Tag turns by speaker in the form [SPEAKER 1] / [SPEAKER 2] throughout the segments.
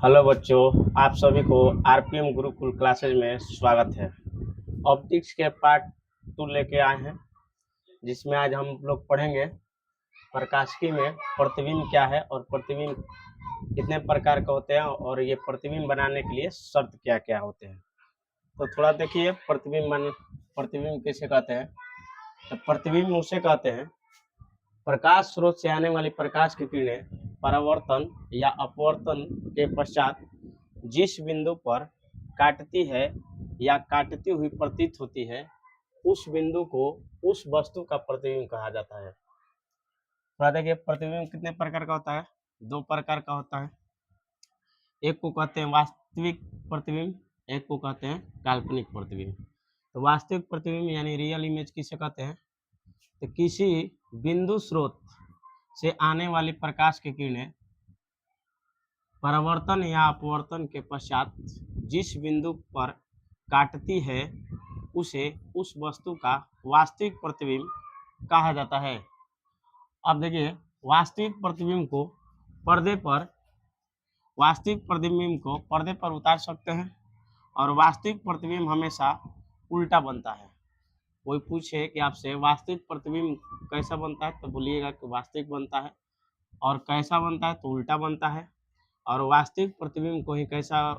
[SPEAKER 1] Hello बच्चों, आप सभी को आरपीएम गुरुकुल क्लासेज में स्वागत है। ऑप्टिक्स के पार्ट 2 लेके आए हैं, जिसमें आज हम लोग पढ़ेंगे प्रकाशिकी में प्रतिबिंब क्या है और प्रतिबिंब कितने प्रकार का होते हैं और ये प्रतिबिंब बनाने के लिए शर्त क्या क्या होते हैं। तो थोड़ा देखिए, प्रतिबिंब किसे कहते हैं। तो प्रतिबिंब उसे कहते हैं प्रकाश स्रोत से आने वाली प्रकाश की किरणें परावर्तन या अपवर्तन के पश्चात जिस बिंदु पर काटती है या काटती हुई प्रतीत होती है, उस बिंदु को उस वस्तु का प्रतिबिंब कहा जाता है। थोड़ा देखिए, प्रतिबिंब कितने प्रकार का होता है? 2 प्रकार का होता है। एक को कहते हैं वास्तविक प्रतिबिंब, एक को कहते हैं काल्पनिक प्रतिबिंब। तो वास्तविक प्रतिबिंब यानी रियल इमेज किसे कहते हैं? तो किसी बिंदु स्रोत से आने वाली प्रकाश की किरणें परावर्तन या अपवर्तन के पश्चात जिस बिंदु पर काटती है, उसे उस वस्तु का वास्तविक प्रतिबिंब कहा जाता है। अब देखिए, वास्तविक प्रतिबिंब को पर्दे पर उतार सकते हैं और वास्तविक प्रतिबिंब हमेशा उल्टा बनता है। कोई पूछे कि आपसे वास्तविक प्रतिबिंब कैसा बनता है, तो बोलिएगा कि वास्तविक बनता है, और कैसा बनता है तो उल्टा बनता है। और वास्तविक प्रतिबिंब को ही कैसा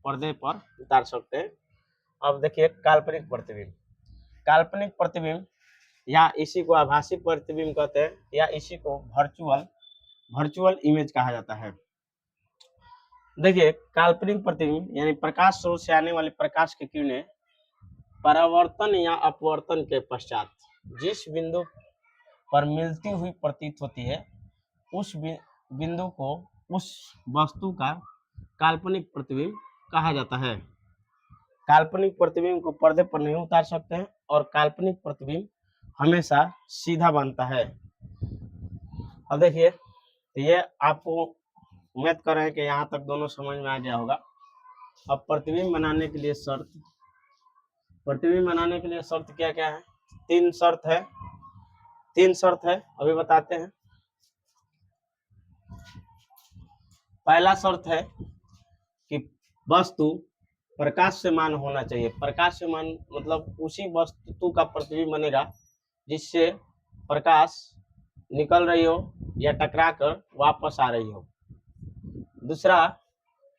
[SPEAKER 1] पर्दे पर उतार सकते हैं। अब देखिए, काल्पनिक प्रतिबिंब या इसी को आभासी प्रतिबिंब कहते हैं, या इसी को वर्चुअल इमेज कहा जाता है। देखिए, काल्पनिक प्रतिबिंब यानी प्रकाश स्रोत से आने वाली प्रकाश की किरणें परावर्तन या अपवर्तन के पश्चात जिस बिंदु पर मिलती हुई प्रतीत होती है, उस बिंदु को उस वस्तु का काल्पनिक प्रतिबिंब कहा जाता है। काल्पनिक प्रतिबिंब को पर्दे पर नहीं उतार सकते हैं और काल्पनिक प्रतिबिंब हमेशा सीधा बनता है। अब देखिए, तो ये आपको उम्मीद कर रहे हैं कि यहाँ तक दोनों समझ में आ गया होगा। अब प्रतिबिंब बनाने के लिए शर्त क्या क्या है? 3 शर्त है, अभी बताते हैं। पहला शर्त है कि वस्तु प्रकाशमान होना चाहिए। प्रकाशमान मतलब उसी वस्तु का प्रतिबिंब बनेगा जिससे प्रकाश निकल रही हो या टकरा कर वापस आ रही हो। दूसरा,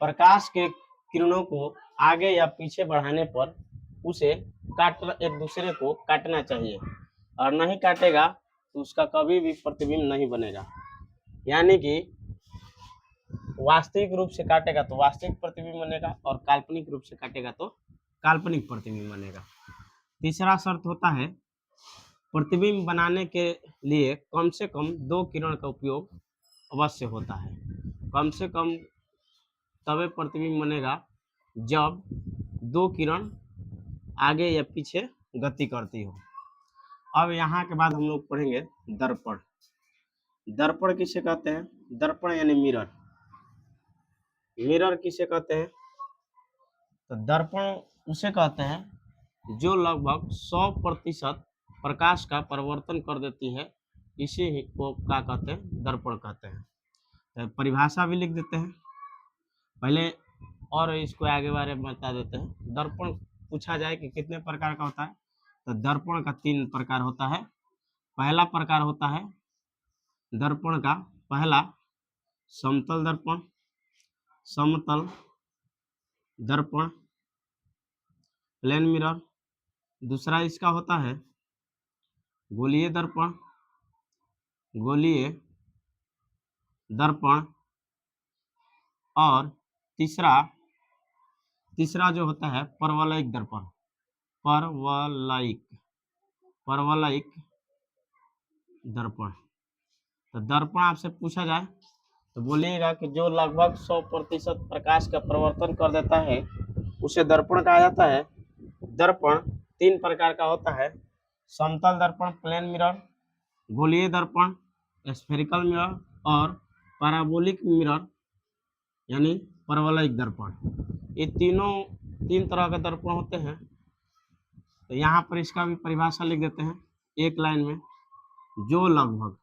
[SPEAKER 1] प्रकाश के किरणों को आगे या पीछे बढ़ाने पर उसे एक दूसरे को काटना चाहिए, और नहीं काटेगा तो उसका कभी भी प्रतिबिंब नहीं बनेगा। यानी कि वास्तविक रूप से काटेगा तो वास्तविक प्रतिबिंब बनेगा और काल्पनिक रूप से काटेगा तो काल्पनिक प्रतिबिंब बनेगा। तीसरा शर्त होता है, प्रतिबिंब बनाने के लिए कम से कम 2 किरण का उपयोग अवश्य होता है। कम से कम तभी प्रतिबिंब बनेगा जब 2 किरण आगे या पीछे गति करती हो। अब यहाँ के बाद हम लोग पढ़ेंगे दर्पण। दर्पण किसे कहते हैं? दर्पण यानी मिरर किसे कहते हैं? तो दर्पण उसे कहते हैं जो लगभग 100% प्रकाश का परिवर्तन कर देती है। इसी को क्या कहते हैं? दर्पण कहते हैं। तो परिभाषा भी लिख देते हैं पहले, और इसको आगे बारे में बता देते हैं। दर्पण पूछा जाए कि कितने प्रकार का होता है, तो दर्पण का 3 प्रकार होता है। पहला प्रकार होता है दर्पण का पहला समतल दर्पण, समतल दर्पण प्लेन मिरर। दूसरा इसका होता है गोलीय दर्पण, गोलीय दर्पण। और तीसरा जो होता है परवलयिक दर्पण, परवलयिक दर्पण। तो दर्पण आपसे पूछा जाए तो बोलिएगा कि जो लगभग 100% प्रकाश का परिवर्तन कर देता है उसे दर्पण कहा जाता है। दर्पण 3 प्रकार का होता है, समतल दर्पण प्लेन मिरर, गोलीय दर्पण स्फेरिकल मिरर, और पैराबोलिक मिरर यानी परवलयिक दर्पण। ये 3 तरह के दर्पण होते हैं। तो यहाँ पर इसका भी परिभाषा लिख देते हैं एक लाइन में। जो लगभग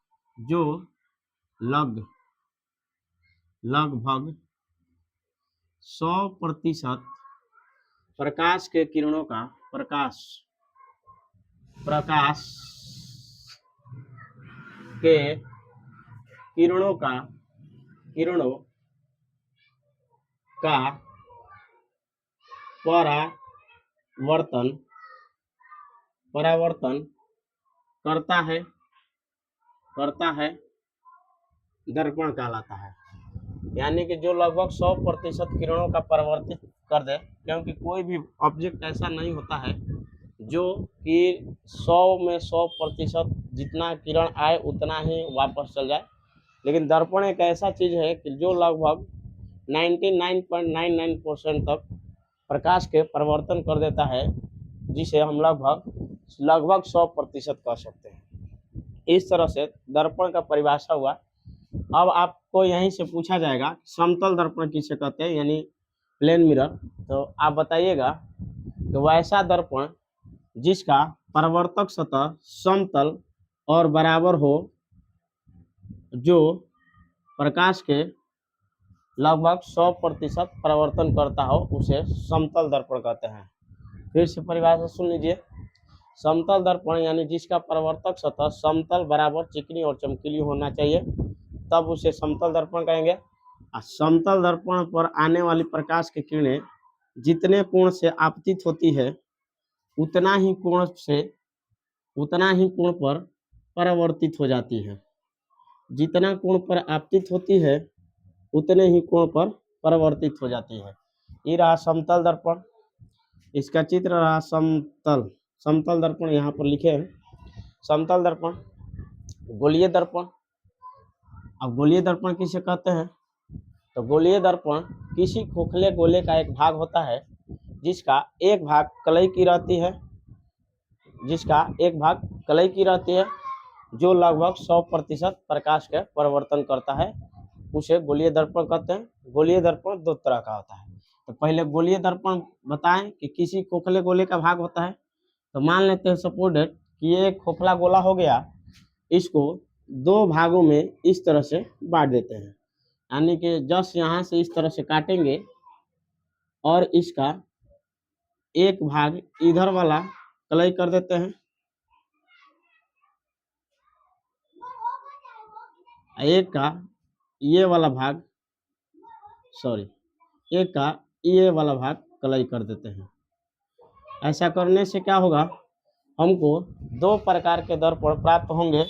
[SPEAKER 1] 100% प्रकाश के किरणों का प्रकाश के किरणों का परावर्तन करता है दर्पण कहलाता है। यानी कि जो लगभग 100% किरणों का परावर्तित कर दे, क्योंकि कोई भी ऑब्जेक्ट ऐसा नहीं होता है जो कि 100 में 100% जितना किरण आए उतना ही वापस चल जाए, लेकिन दर्पण एक ऐसा चीज है कि जो लगभग 99.99% तक प्रकाश के परिवर्तन कर देता है, जिसे हम लगभग 100% कह सकते हैं। इस तरह से दर्पण का परिभाषा हुआ। अब आपको यहीं से पूछा जाएगा समतल दर्पण किसे कहते हैं, यानी प्लेन मिरर। तो आप बताइएगा कि वैसा दर्पण जिसका परावर्तक सतह समतल और बराबर हो, जो प्रकाश के लगभग 100% परावर्तन करता हो, उसे समतल दर्पण कहते हैं। फिर से परिभाषा सुन लीजिए। समतल दर्पण यानी जिसका परावर्तक सतह समतल, बराबर, चिकनी और चमकीली होना चाहिए, तब उसे समतल दर्पण कहेंगे। समतल दर्पण पर आने वाली प्रकाश की किरणें जितने कोण से आपतित होती है उतना ही कोण पर परावर्तित हो जाती है। जितना कोण पर आपतित होती है उतने ही कोण पर परावर्तित हो जाती है। ये रहा समतल दर्पण, इसका चित्र रहा समतल दर्पण यहाँ पर लिखे हैं। समतल दर्पण, गोलीय दर्पण। अब गोलीय दर्पण किसे कहते हैं? तो गोलीय दर्पण किसी खोखले गोले का एक भाग होता है जिसका एक भाग कलई की रहती है, जो लगभग 100% प्रकाश के परिवर्तन करता है, उसे गोलीय दर्पण कहते हैं। गोलीय दर्पण दो तरह का होता है। तो पहले गोलीय दर्पण बताएं कि किसी खोखले गोले का भाग होता है। तो मान लेते हैं सपोर्टेड कि ये एक खोखला गोला हो गया, इसको दो भागों में इस तरह से बांट देते हैं। यानी कि जस्ट यहाँ से इस तरह से काटेंगे और इसका एक भाग इधर वाला कलई कर देते हैं, एक का ये वाला भाग कलई कर देते हैं। ऐसा करने से क्या होगा, हमको दो प्रकार के दर्पण प्राप्त होंगे।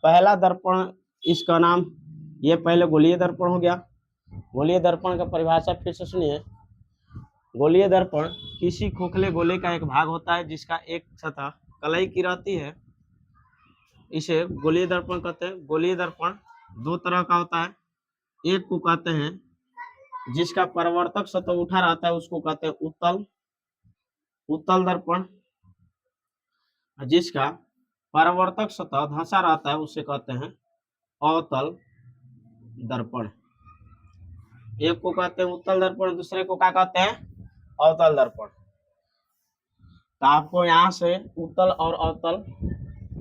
[SPEAKER 1] पहला दर्पण, इसका नाम, ये पहले गोलीय दर्पण हो गया। गोलीय दर्पण का परिभाषा फिर से सुनिए। गोलीय दर्पण किसी खोखले गोले का एक भाग होता है जिसका एक सतह कलई की रहती है, इसे गोलीय दर्पण कहते हैं। गोलीय दर्पण दो तरह का होता है। एक को कहते हैं जिसका परावर्तक सतह उठा रहता है, उसको कहते हैं उत्तल दर्पण। जिसका परावर्तक सतह धंसा रहता है उसे कहते हैं अवतल दर्पण। एक को कहते हैं उत्तल दर्पण, दूसरे को क्या कहते हैं? अवतल दर्पण। तो आपको यहाँ से उत्तल और अवतल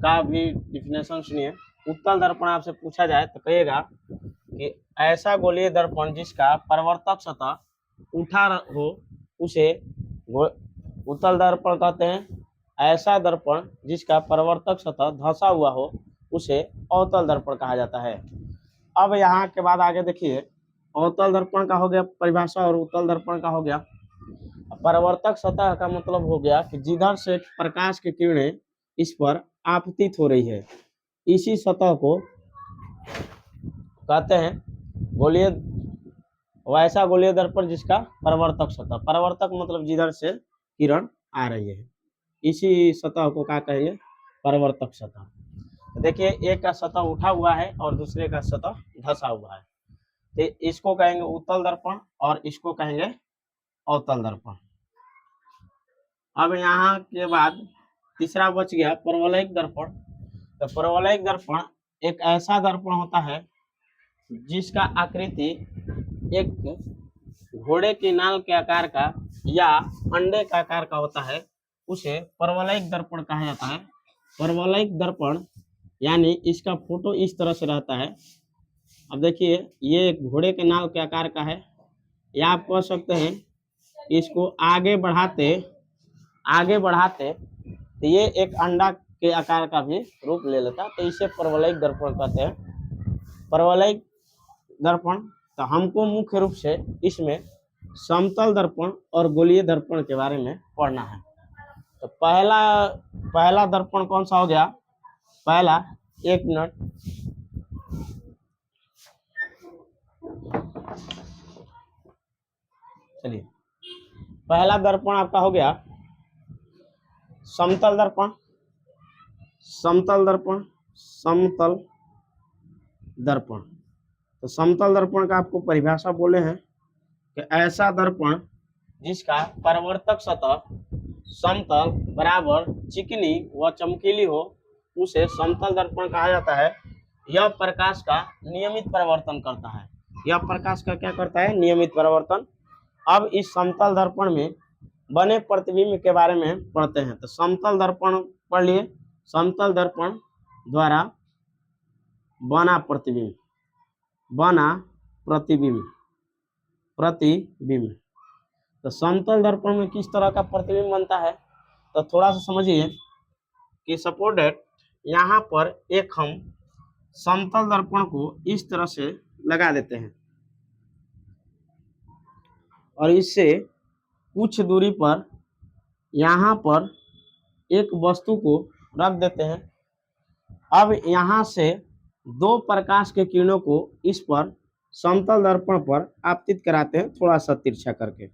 [SPEAKER 1] का भी डिफिनेशन सुनिए। उत्तल दर्पण आपसे पूछा जाए तो कहिएगा कि ऐसा गोलीय दर्पण जिसका परावर्तक सतह उठा हो उसे उत्तल दर्पण कहते हैं। ऐसा दर्पण जिसका परावर्तक सतह धंसा हुआ हो उसे अवतल दर्पण कहा जाता है। अब यहाँ के बाद आगे देखिए, अवतल दर्पण का हो गया परिभाषा और उत्तल दर्पण का हो गया। परावर्तक सतह का मतलब हो गया कि जिधर से प्रकाश की किरणें इस पर आपतित हो रही है, इसी सतह को कहते हैं गोलीय, वैसा गोलीय दर्पण जिसका परावर्तक सतह, परावर्तक मतलब जिधर से किरण आ रही है, इसी सतह को क्या कहेंगे? परावर्तक सतह। देखिए, एक का सतह उठा हुआ है और दूसरे का सतह धंसा हुआ है, तो इसको कहेंगे उत्तल दर्पण और इसको कहेंगे अवतल दर्पण। अब यहाँ के बाद तीसरा बच गया परवलयिक दर्पण। तो परवलयिक दर्पण एक ऐसा दर्पण होता है जिसका आकृति एक घोड़े की नाल के आकार का या अंडे का आकार का होता है, उसे परवलयिक दर्पण कहा जाता है। परवलयिक दर्पण यानी इसका फोटो इस तरह से रहता है। अब देखिए, ये एक घोड़े के नाल के आकार का है, या आप कह सकते हैं इसको आगे बढ़ाते तो ये एक अंडा के आकार का भी रूप ले लेता, तो इसे परवलयिक दर्पण कहते हैं। परवलयिक दर्पण, तो हमको मुख्य रूप से इसमें समतल दर्पण और गोलीय दर्पण के बारे में पढ़ना है। तो पहला दर्पण कौन सा हो गया? पहला, एक मिनट, चलिए, पहला दर्पण आपका हो गया समतल दर्पण। समतल दर्पण, समतल दर्पण। तो समतल दर्पण का आपको परिभाषा बोले हैं कि ऐसा दर्पण जिसका परावर्तक सतह समतल, बराबर, चिकनी व चमकीली हो, उसे समतल दर्पण कहा जाता है। यह प्रकाश का नियमित परावर्तन करता है। यह प्रकाश का क्या करता है? नियमित परावर्तन। अब इस समतल दर्पण में बने प्रतिबिंब के बारे में पढ़ते हैं। तो समतल दर्पण पढ़ लिए, समतल दर्पण द्वारा बना प्रतिबिंब, बना प्रतिबिंब, प्रतिबिंब। तो समतल दर्पण में किस तरह का प्रतिबिंब बनता है? तो थोड़ा सा समझिए कि सपोज दैट यहाँ पर एक हम समतल दर्पण को इस तरह से लगा देते हैं और इससे कुछ दूरी पर यहाँ पर एक वस्तु को रख देते हैं। अब यहाँ से दो प्रकाश के किरणों को इस पर समतल दर्पण पर आपतित कराते हैं, थोड़ा सा तिरछा करके।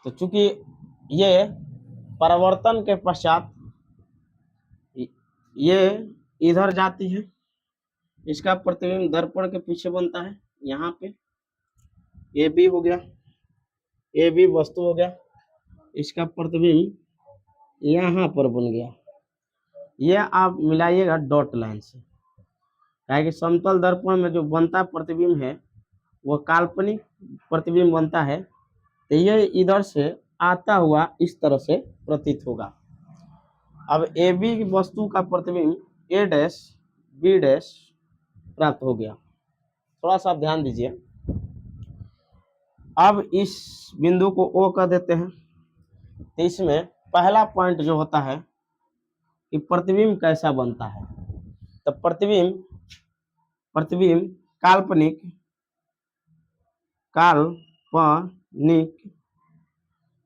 [SPEAKER 1] तो चूंकि ये परावर्तन के पश्चात ये इधर जाती है, इसका प्रतिबिंब दर्पण के पीछे बनता है। यहाँ पे ये भी हो गया, ये भी वस्तु हो गया, इसका प्रतिबिंब यहाँ पर बन गया। ये आप मिलाइएगा डॉट लाइन से, कि समतल दर्पण में जो बनता प्रतिबिंब है वो काल्पनिक प्रतिबिंब बनता है। तो ये इधर से आता हुआ इस तरह से प्रतीत होगा। अब ए बी वस्तु का प्रतिबिंब ए डैश बी डैश प्राप्त हो गया। थोड़ा सा ध्यान दीजिए। अब इस बिंदु को ओ कर देते हैं। तो इसमें पहला पॉइंट जो होता है कि प्रतिबिंब कैसा बनता है। तो प्रतिबिंब काल्पनिक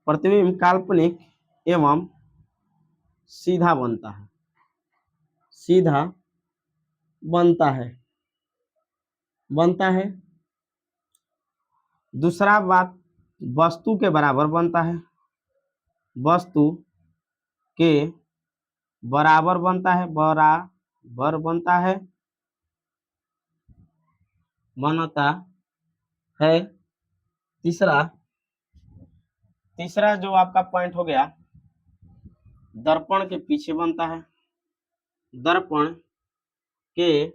[SPEAKER 1] प्रतिबिंब काल्पनिक एवं सीधा बनता है, सीधा बनता है। दूसरा बात, वस्तु के बराबर बनता है, वस्तु के बराबर बनता है, बराबर बनता है, बनता है। तीसरा जो आपका पॉइंट हो गया, दर्पण के पीछे बनता है, दर्पण के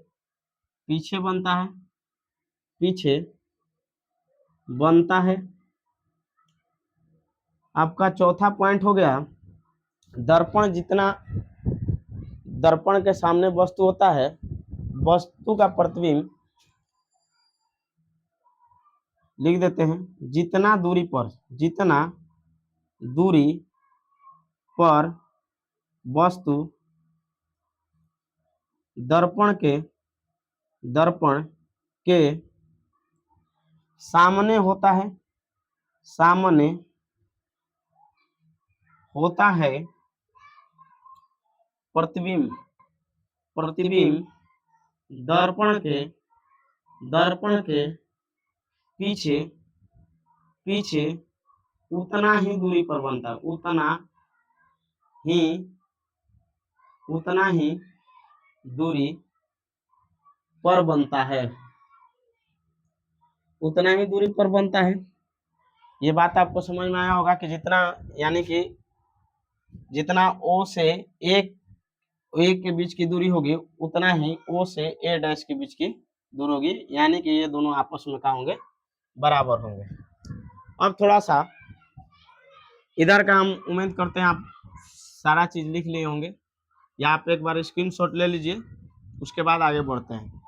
[SPEAKER 1] पीछे बनता है, पीछे बनता है। आपका चौथा पॉइंट हो गया, दर्पण जितना दर्पण के सामने वस्तु होता है, वस्तु का प्रतिबिंब लिख देते हैं, जितना दूरी पर वस्तु दर्पण के सामने होता है, प्रतिबिंब दर्पण के पीछे उतना ही दूरी पर बनता है, उतना ही दूरी पर बनता है, उतना ही दूरी पर बनता है। ये बात आपको समझ में आया होगा कि जितना, यानी कि जितना ओ से एक के बीच की दूरी होगी, उतना ही ओ से ए डैश के बीच की दूरी होगी, यानी कि ये दोनों आपस में क्या होंगे? बराबर होंगे। अब थोड़ा सा इधर का हम उम्मीद करते हैं आप सारा चीज लिख लिए होंगे, या आप एक बार स्क्रीनशॉट ले लीजिए, उसके बाद आगे बढ़ते हैं।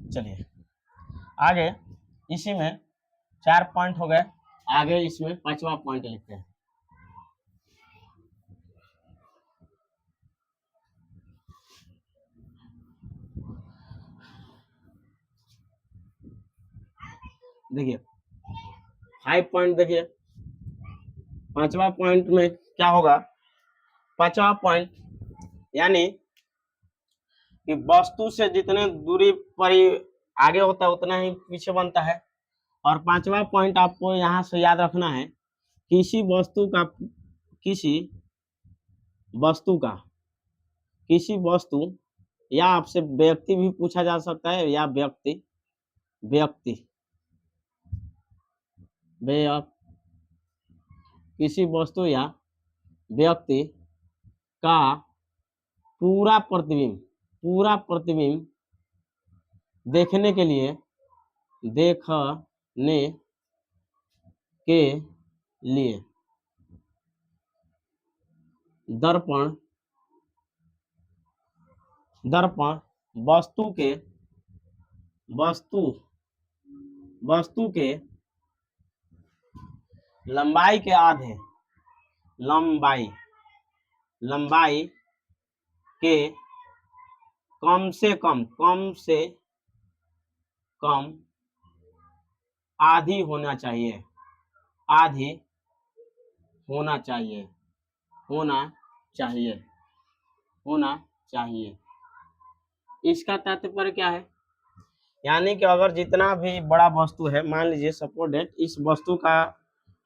[SPEAKER 1] चलिए आगे, इसी में 4 पॉइंट हो गए, आगे इसमें 5वां पॉइंट लिखते हैं। देखिए 5 पॉइंट, देखिए 5वां पॉइंट में क्या होगा। 5वां पॉइंट यानी कि वस्तु से जितने दूरी पर आगे होता है उतना ही पीछे बनता है। और 5वां पॉइंट आपको यहाँ से याद रखना है, किसी वस्तु का किसी वस्तु का किसी वस्तु या आपसे व्यक्ति भी पूछा जा सकता है, या व्यक्ति व्यक्ति किसी वस्तु या व्यक्ति का पूरा प्रतिबिंब देखने के लिए दर्पण वस्तु के लंबाई के आधे लंबाई के कम से कम आधी होना चाहिए। इसका तात्पर्य क्या है, यानी कि अगर जितना भी बड़ा वस्तु है, मान लीजिए सपोज डेट इस वस्तु का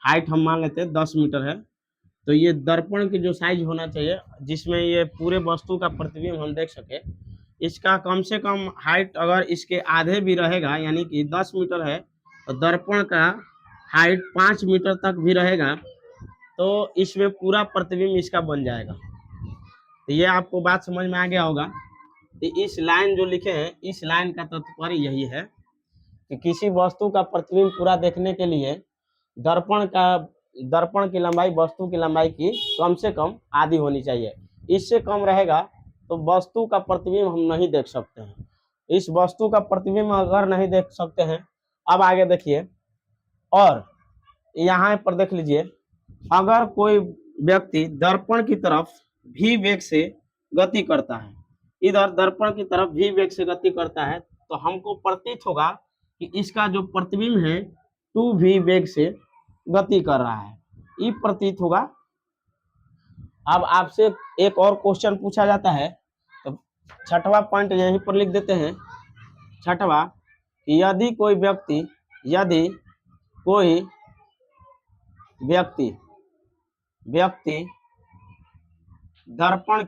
[SPEAKER 1] हाइट हम मान लेते हैं 10 मीटर है, तो ये दर्पण की जो साइज होना चाहिए जिसमें ये पूरे वस्तु का प्रतिबिंब हम देख सके, इसका कम से कम हाइट अगर इसके आधे भी रहेगा, यानी कि 10 मीटर है तो दर्पण का हाइट 5 मीटर तक भी रहेगा, तो इसमें पूरा प्रतिबिंब इसका बन जाएगा। तो ये आपको बात समझ में आ गया होगा। तो इस लाइन जो लिखे हैं, इस लाइन का तात्पर्य यही है कि किसी वस्तु का प्रतिबिंब पूरा देखने के लिए दर्पण की लंबाई वस्तु की लंबाई की कम से कम आधी होनी चाहिए। इससे कम रहेगा तो वस्तु का प्रतिबिंब हम नहीं देख सकते हैं। इस वस्तु का प्रतिबिंब अगर नहीं देख सकते हैं, अब आगे देखिए, और यहाँ पर देख लीजिए, अगर कोई व्यक्ति दर्पण की तरफ भी वेग से गति करता है, इधर दर्पण की तरफ भी वेग से गति करता है, तो हमको प्रतीत होगा कि इसका जो प्रतिबिंब है 2v वेग से गति कर रहा है, ये प्रतीत होगा। अब आपसे एक और क्वेश्चन पूछा जाता है, तो 6वां पॉइंट यहीं पर लिख देते हैं। 6वां, यदि कोई व्यक्ति दर्पण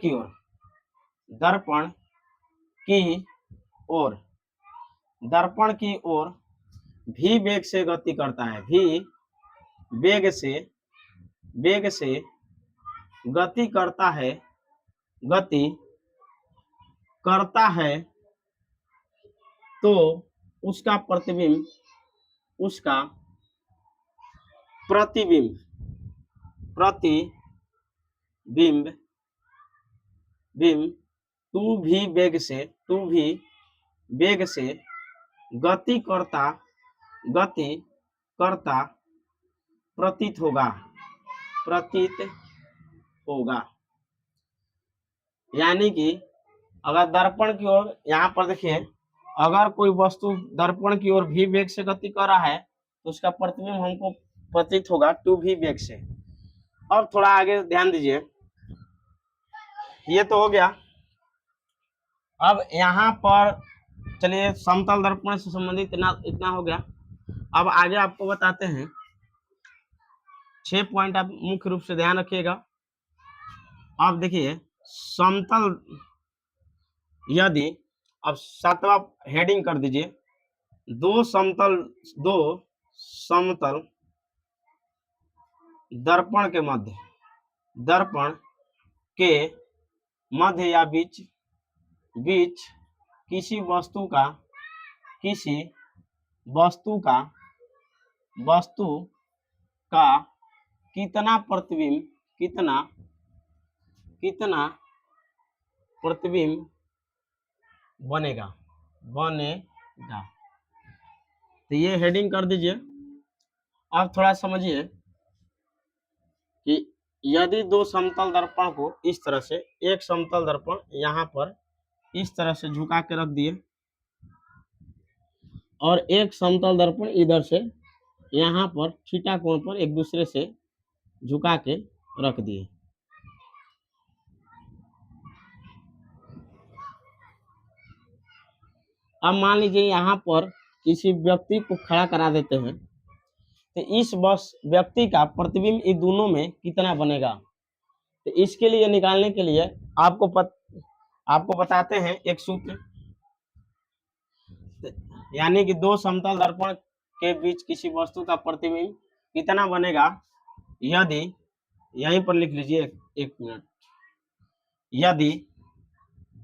[SPEAKER 1] की ओर भी वेग से गति करता है, वेग से गति करता है, तो उसका प्रतिबिंब 2v वेग से गति करता प्रतीत होगा। यानी कि अगर दर्पण की ओर, यहाँ पर देखिए, अगर कोई वस्तु दर्पण की ओर भी वेग से गति कर रहा है तो उसका प्रतिबिंब हमको प्रतीत होगा 2v वेग से। अब थोड़ा आगे ध्यान दीजिए, ये तो हो गया। अब यहाँ पर चलिए समतल दर्पण से संबंधित इतना हो गया। अब आगे आपको बताते हैं 6 पॉइंट, आप मुख्य रूप से ध्यान रखिएगा। अब देखिए समतल, यदि अब 7वां हेडिंग कर दीजिए, दो समतल दर्पण के मध्य या बीच किसी वस्तु का कितना प्रतिबिंब बनेगा गा। तो ये हेडिंग कर दीजिए। अब थोड़ा समझिए कि यदि दो समतल दर्पण को इस तरह से, एक समतल दर्पण यहाँ पर इस तरह से झुका के रख दिए और एक समतल दर्पण इधर से यहाँ पर थीटा कोण पर एक दूसरे से झुका के रख दिए। अब मान लीजिए यहाँ पर किसी व्यक्ति को खड़ा करा देते हैं, तो इस बस व्यक्ति का प्रतिबिंब इन दोनों में कितना बनेगा। तो इसके लिए निकालने के लिए आपको बताते हैं एक सूत्र। यानी कि दो समतल दर्पण के बीच किसी वस्तु का प्रतिबिंब कितना बनेगा, यदि, यहीं पर लिख लीजिए एक मिनट,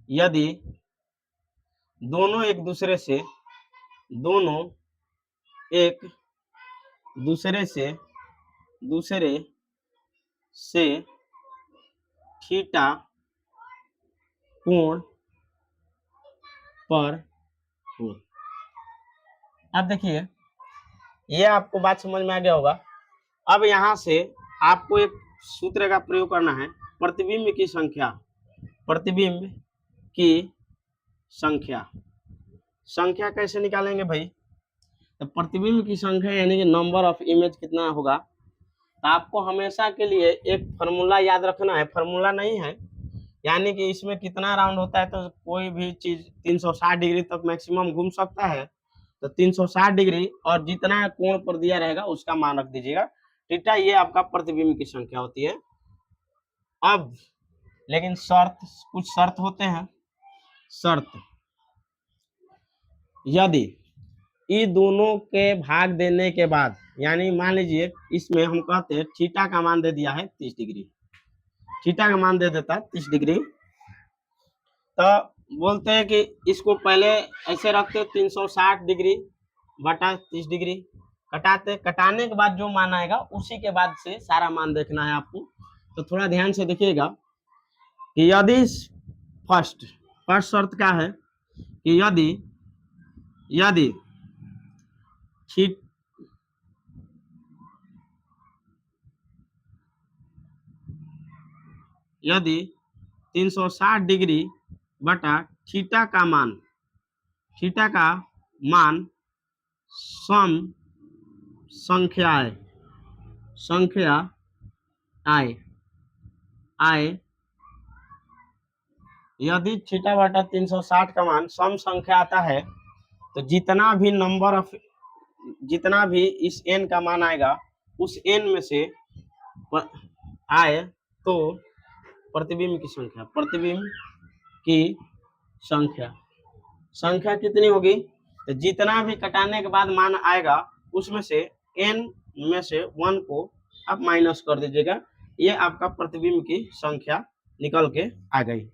[SPEAKER 1] यदि दोनों एक दूसरे से थीटा कोण पर हो। अब देखिए, ये आपको बात समझ में आ गया होगा। अब यहाँ से आपको एक सूत्र का प्रयोग करना है, प्रतिबिंब की संख्या। प्रतिबिंब की संख्या कैसे निकालेंगे भाई? तो प्रतिबिंब की संख्या यानी कि नंबर ऑफ इमेज कितना होगा, तो आपको हमेशा के लिए एक फार्मूला याद रखना है। फार्मूला नहीं है, यानी कि इसमें कितना राउंड होता है, तो कोई भी चीज 360 डिग्री तक मैक्सिमम घूम सकता है। तो 360 डिग्री और जितना कोण पर दिया रहेगा उसका मान रख दीजिएगा। थीटा ये आपका प्रतिबिंब की संख्या होती है। अब लेकिन कुछ शर्त होते हैं। शर्त, यदि ये दोनों के भाग देने के बाद, यानी मान लीजिए इसमें हम कहते हैं थीटा का मान दे दिया है 30 डिग्री, थीटा का मान दे देता है 30 डिग्री, तो बोलते हैं कि इसको पहले ऐसे रखते 360 डिग्री बटा 30 डिग्री, कटाने के बाद जो मान आएगा उसी के बाद से सारा मान देखना है आपको। तो थोड़ा ध्यान से देखिएगा कि यदि फर्स्ट शर्त क्या है कि यदि यदि 360 डिग्री बटा थीटा का मान सम संख्या आए, यदि थीटा बटा 360 का मान सम संख्या आता है, तो जितना भी इस n का मान आएगा उस n में से आए तो प्रतिबिंब की संख्या कितनी होगी, तो जितना भी कटाने के बाद मान आएगा उसमें से n में से 1 को आप माइनस कर दीजिएगा। ये आपका प्रतिबिंब की संख्या निकल के आ गई।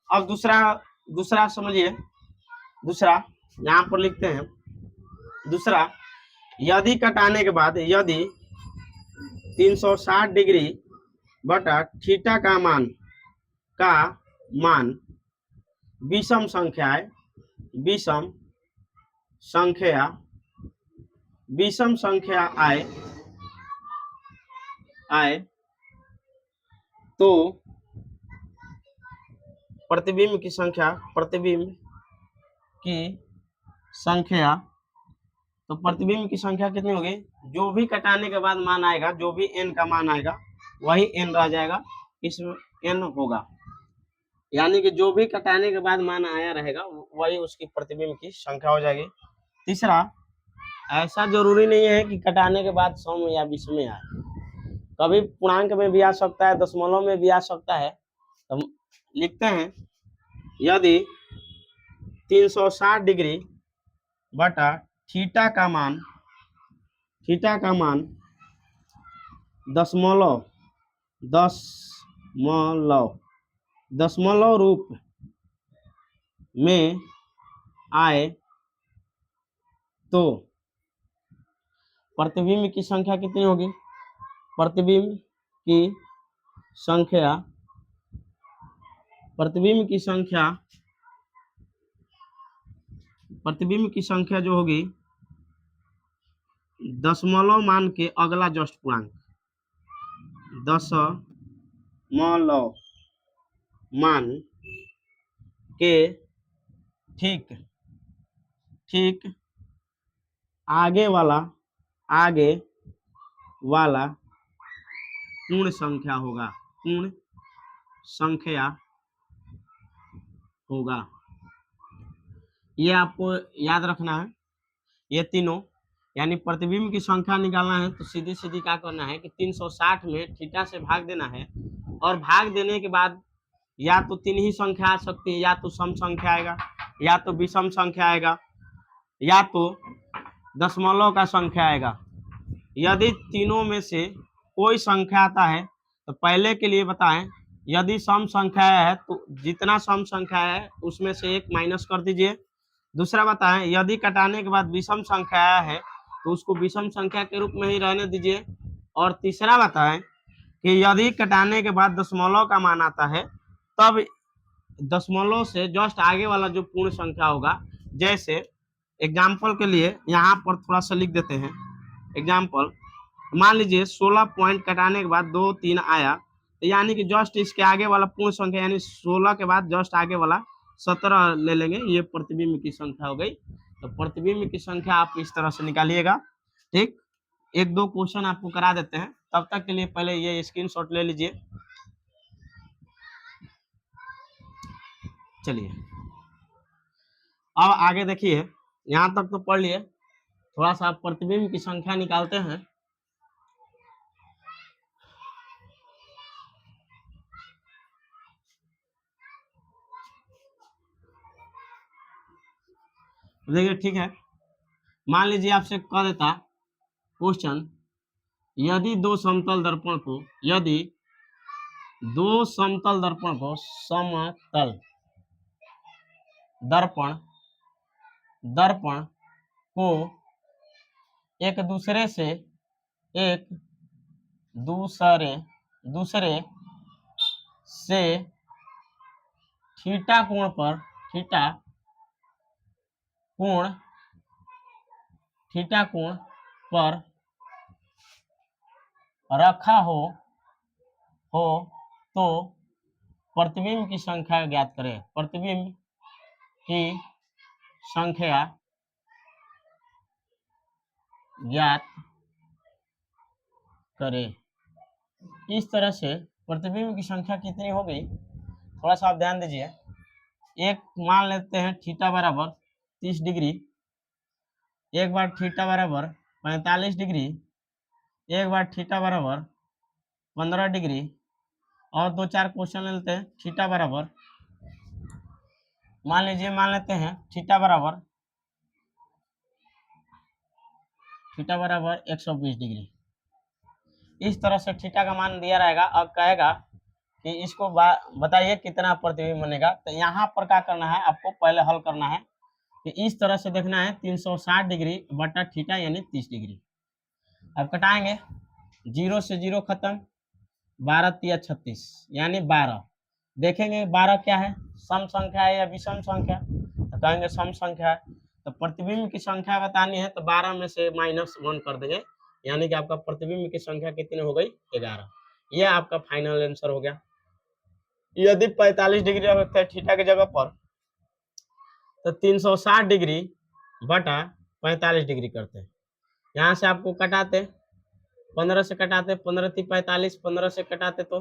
[SPEAKER 1] अब दूसरा समझिए। दूसरा यहाँ पर लिखते हैं, दूसरा, यदि कटाने के बाद यदि 360 डिग्री बटा थीटा का मान विषम संख्या आए तो प्रतिबिंब की संख्या कितनी होगी, जो भी कटाने के बाद मान आएगा, जो भी n का मान आएगा वही n रह जाएगा, इसमें n होगा। यानी कि जो भी कटाने के बाद मान आया रहेगा वही उसकी प्रतिबिंब की संख्या हो जाएगी। तीसरा, ऐसा जरूरी नहीं है कि कटाने के बाद सम या विषम में आए, कभी पूर्णांक में भी आ सकता है, दशमलव में भी आ सकता है। तो लिखते हैं, यदि 360 डिग्री बटा थीटा का मान दशमलव रूप में आए तो प्रतिबिंब की संख्या कितनी होगी, प्रतिबिंब की संख्या प्रतिबिंब की संख्या जो होगी दशमलव मान के अगला जस्ट पूर्णांक, दशमलव मान के ठीक आगे वाला पूर्ण संख्या होगा। ये आपको याद रखना है। ये तीनों यानी प्रतिबिंब की संख्या निकालना है तो सीधी क्या करना है कि 360 में थीटा से भाग देना है, और भाग देने के बाद या तो तीन ही संख्या आ सकती है, या तो सम संख्या आएगा, या तो विषम संख्या आएगा, या तो दशमलव का संख्या आएगा। यदि तीनों में से कोई संख्या आता है तो पहले के लिए बताएं, यदि सम संख्या है तो जितना सम संख्या है उसमें से एक माइनस कर दीजिए। दूसरा बताएं, यदि कटाने के बाद विषम संख्या आया है तो उसको विषम संख्या के रूप में ही रहने दीजिए। और तीसरा बताएं कि यदि कटाने के बाद दशमलव का मान आता है तब दशमलव से जस्ट आगे वाला जो पूर्ण संख्या होगा, जैसे एग्जाम्पल के लिए यहाँ पर थोड़ा सा लिख देते हैं। एग्जाम्पल, मान लीजिए 16 पॉइंट कटाने के बाद 2 3 आया, तो यानी कि जस्ट इसके आगे वाला पूर्ण संख्या यानी 16 के बाद जस्ट आगे वाला 17 ले लेंगे, ये प्रतिबिंब की संख्या हो गई। तो प्रतिबिंब की संख्या आप इस तरह से निकालिएगा। ठीक, एक दो क्वेश्चन आपको करा देते हैं, तब तक के लिए पहले ये स्क्रीनशॉट ले लीजिए। चलिए अब आगे देखिए, यहाँ तक तो पढ़ लिए, थोड़ा सा प्रतिबिंब की संख्या निकालते हैं। देखिए ठीक है, मान लीजिए आपसे कह देता क्वेश्चन, यदि दो समतल दर्पण को समतल दर्पण को एक दूसरे से थीटा कोण पर रखा हो तो प्रतिबिंब की संख्या ज्ञात करें। प्रतिबिंब की संख्या ज्ञात करें। इस तरह से प्रतिबिंब की संख्या कितनी हो गई, थोड़ा सा आप ध्यान दीजिए। एक मान लेते हैं थीटा बराबर 30 डिग्री, एक बार थीटा बराबर 45 डिग्री, एक बार थीटा बराबर 15 डिग्री, और दो चार क्वेश्चन ले लेते हैं। थीटा बराबर मान लेते हैं थीटा बराबर 120 डिग्री। इस तरह से थीटा का मान दिया रहेगा। अब कहेगा कि इसको बताइए कितना प्रतिबिंब बनेगा। तो यहाँ पर क्या करना है, आपको पहले हल करना है कि इस तरह से देखना है 360 डिग्री बटा थीटा यानी 30 डिग्री। अब कटाएंगे, 0 से 0 खत्म, 12 तिया 36 यानी 12। देखेंगे 12 क्या है, सम संख्या है या विषम संख्या, तो कहेंगे सम संख्या है। तो प्रतिबिंब की संख्या बतानी है तो 12 में से -1 कर देंगे, यानी कि आपका प्रतिबिंब की संख्या कितनी हो गई, 11। यह आपका फाइनल आंसर हो गया। यदि 45 डिग्री रखते हैं थीटा की जगह पर तो 360 डिग्री बटा 45 डिग्री करते हैं। यहाँ से आपको कटाते 15 से कटाते, 15 × 45, 15 से कटाते तो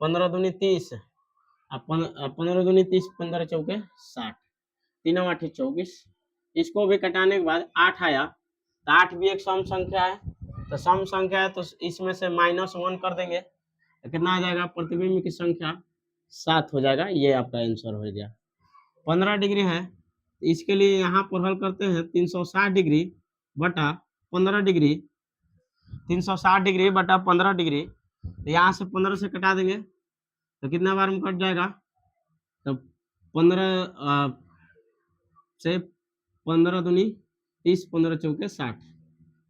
[SPEAKER 1] 15 दूनी 30, 15 दूनी 30, 15 चौके 60, 3 8 24। इसको भी कटाने के बाद 8 आया, तो 8 भी एक सम संख्या है, तो सम संख्या है तो इसमें से -1 कर देंगे, तो कितना आ जाएगा, प्रतिबिंब की संख्या 7 हो जाएगा। ये आपका आंसर हो गया। 15 डिग्री है, इसके लिए यहाँ पर हल करते हैं 360 डिग्री बटा 15 डिग्री, 360 डिग्री बटा 15 डिग्री, तो यहाँ से 15 से कटा देंगे तो कितना बार में कट जाएगा, तो 15 से 15 दूनी 30, 15 चौके 60,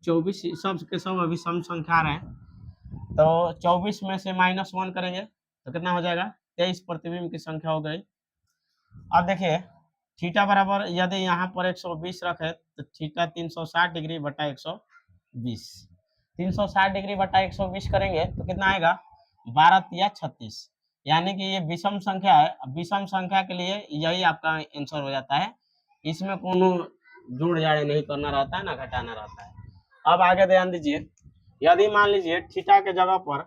[SPEAKER 1] 24 सब के सब अभी सम संख्या आ रहे हैं, तो 24 में से -1 करेंगे तो कितना हो जाएगा, 23 प्रतिबिंब की संख्या हो गई। अब देखिए थीटा बराबर यदि यहाँ पर 120 रखे तो थीटा 360 डिग्री बटा 120, 360 डिग्री बटा 120 करेंगे तो कितना आएगा 12 या 36, यानी कि ये विषम संख्या है। विषम संख्या के लिए यही आपका आंसर हो जाता है, इसमें कोनो जोड़ जाड़ नहीं करना रहता है ना घटाना रहता है। अब आगे ध्यान दीजिए, यदि मान लीजिए थीटा के जगह पर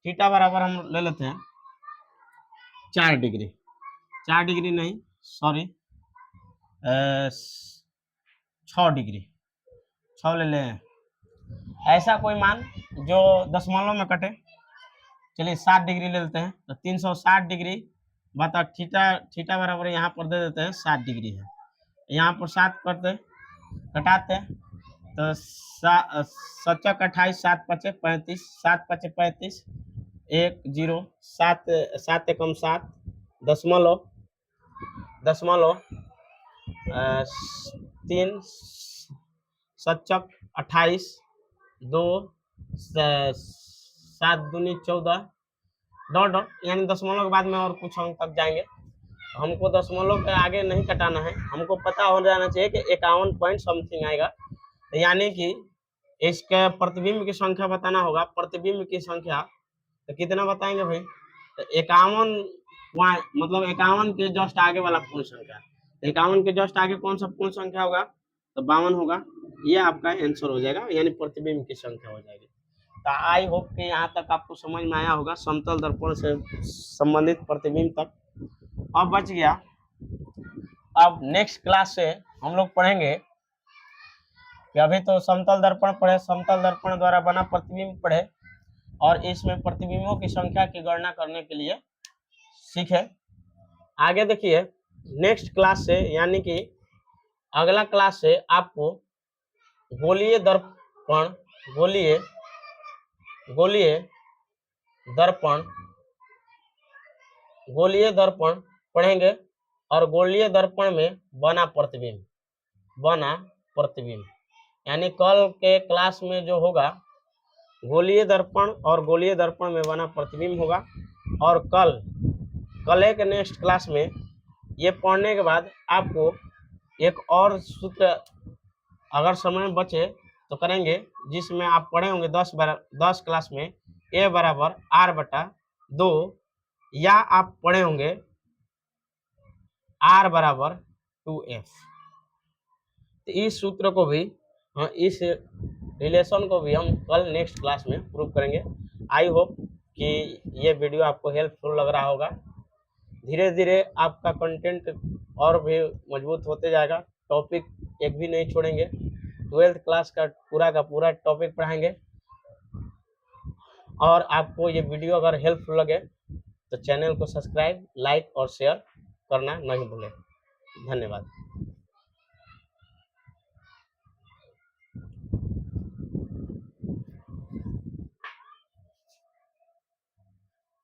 [SPEAKER 1] थीटा बराबर हम ले लेते हैं 4 डिग्री, 4 डिग्री नहीं सॉरी 6 डिग्री, 6 ले लें, ऐसा कोई मान जो दशमलव में कटे। चलिए 7 डिग्री ले लेते हैं, तो 360 डिग्री बता थीटा बराबर यहाँ पर दे देते हैं 7 डिग्री है, यहाँ पर 7 करते घटाते हैं तो 7 28 7 5 35, 7 5 35, 1 0 7 7 एकम 7 दशमलव 3 7 28 2 7 दूनी 14 डॉट डॉट, यानी दशमलव के बाद में और कुछ अंक तक जाएंगे। हमको दशमलव के आगे नहीं कटाना है, हमको पता हो जाना चाहिए कि 51 पॉइंट समथिंग आएगा, यानी कि इसके प्रतिबिंब की संख्या बताना होगा। प्रतिबिंब की संख्या तो कितना बताएंगे भाई, तो 51 मतलब 51 के जस्ट आगे वाला पूर्ण संख्या, 51 के जस्ट आगे कौन सा पूर्ण संख्या होगा, तो 52 होगा, ये आपका आंसर हो जाएगा, यानी प्रतिबिंब की संख्या हो जाएगी। तो आई होप कि यहाँ तक आपको समझ में आया होगा समतल दर्पण से संबंधित प्रतिबिंब तक। अब बच गया, अब नेक्स्ट क्लास से हम लोग पढ़ेंगे कि अभी तो समतल दर्पण पढ़े, समतल दर्पण द्वारा बना प्रतिबिंब पढ़े, और इसमें प्रतिबिंबों की संख्या की गणना करने के लिए सीखे। आगे देखिए नेक्स्ट क्लास से, यानी कि अगला क्लास से आपको गोलीय दर्पण पढ़ेंगे, और गोलीय दर्पण में बना प्रतिबिंब, यानी कल के क्लास में जो होगा गोलीय दर्पण और गोलीय दर्पण में बना प्रतिबिंब होगा। और कल के नेक्स्ट क्लास में ये पढ़ने के बाद आपको एक और सूत्र अगर समय बचे तो करेंगे, जिसमें आप पढ़े होंगे 10 क्लास में a बराबर r बटा 2, या आप पढ़े होंगे r बराबर 2f। तो इस सूत्र को भी, इस रिलेशन को भी हम कल नेक्स्ट क्लास में प्रूव करेंगे। आई होप कि ये वीडियो आपको हेल्पफुल लग रहा होगा। धीरे धीरे आपका कंटेंट और भी मजबूत होते जाएगा, टॉपिक एक भी नहीं छोड़ेंगे, 12th क्लास का पूरा टॉपिक पढ़ाएंगे। और आपको ये वीडियो अगर हेल्पफुल लगे तो चैनल को सब्सक्राइब, लाइक और शेयर करना नहीं भूलें। धन्यवाद।